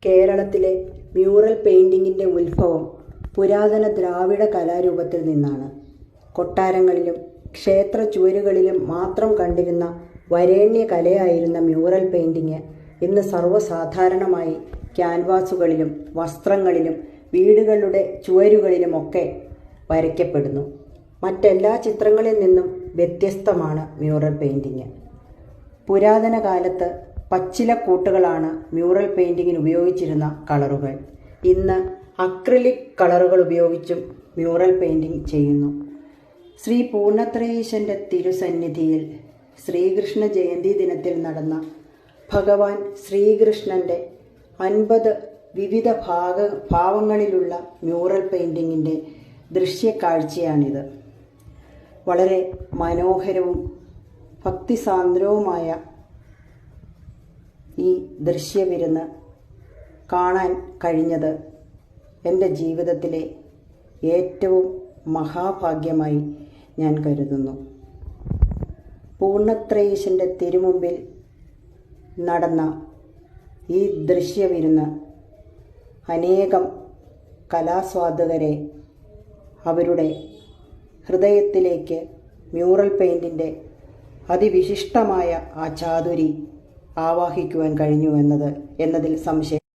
കേരളത്തിലെ മ്യൂറൽ പെയിൻറ്റിങ്ങിൻ്റെ ഉത്ഭവം പുരാതന ദ്രാവിഡ കലാരൂപത്തിൽ നിന്നാണ്. കൊട്ടാരങ്ങളിലും ക്ഷേത്ര ചുവരുകളിലും മാത്രം കണ്ടിരുന്ന വരേണ്യ കലയായിരുന്ന മ്യൂറൽ പെയിൻറ്റിങ് ഇന്ന് സർവ്വസാധാരണമായി ക്യാൻവാസുകളിലും വസ്ത്രങ്ങളിലും വീടുകളുടെ ചുവരുകളിലുമൊക്കെ വരയ്ക്കപ്പെടുന്നു. മറ്റെല്ലാ ചിത്രങ്ങളിൽ നിന്നും വ്യത്യസ്തമാണ് മ്യൂറൽ പെയിൻറ്റിങ്. പുരാതന കാലത്ത് പച്ചിലക്കൂട്ടുകളാണ് മ്യൂറൽ പെയിൻറ്റിങ്ങിന് ഉപയോഗിച്ചിരുന്ന കളറുകൾ. ഇന്ന് അക്രിലിക് കളറുകൾ ഉപയോഗിച്ചും മ്യൂറൽ പെയിൻറ്റിങ് ചെയ്യുന്നു. ശ്രീ പൂർണ്ണത്രയീശൻ്റെ തിരുസന്നിധിയിൽ ശ്രീകൃഷ്ണ ജയന്തി ദിനത്തിൽ നടന്ന ഭഗവാൻ ശ്രീകൃഷ്ണൻ്റെ 50 വിവിധ ഭാവങ്ങളിലുള്ള മ്യൂറൽ പെയിൻറ്റിങ്ങിൻ്റെ ദൃശ്യക്കാഴ്ചയാണിത്. വളരെ മനോഹരവും ഭക്തിസാന്ദ്രവുമായ ഈ ദൃശ്യവിരുന്ന് കാണാൻ കഴിഞ്ഞത് എൻ്റെ ജീവിതത്തിലെ ഏറ്റവും മഹാഭാഗ്യമായി ഞാൻ കരുതുന്നു. പൂർണ്ണത്രയീശൻ്റെ തിരുമുമ്പിൽ നടന്ന ഈ ദൃശ്യവിരുന്ന് അനേകം കലാസ്വാദകരെ അവരുടെ ഹൃദയത്തിലേക്ക് മ്യൂറൽ പെയിൻറ്റിൻ്റെ അതിവിശിഷ്ടമായ ആ ചാതുരി ആവാഹിക്കുവാൻ കഴിഞ്ഞു എന്നതിൽ സംശയം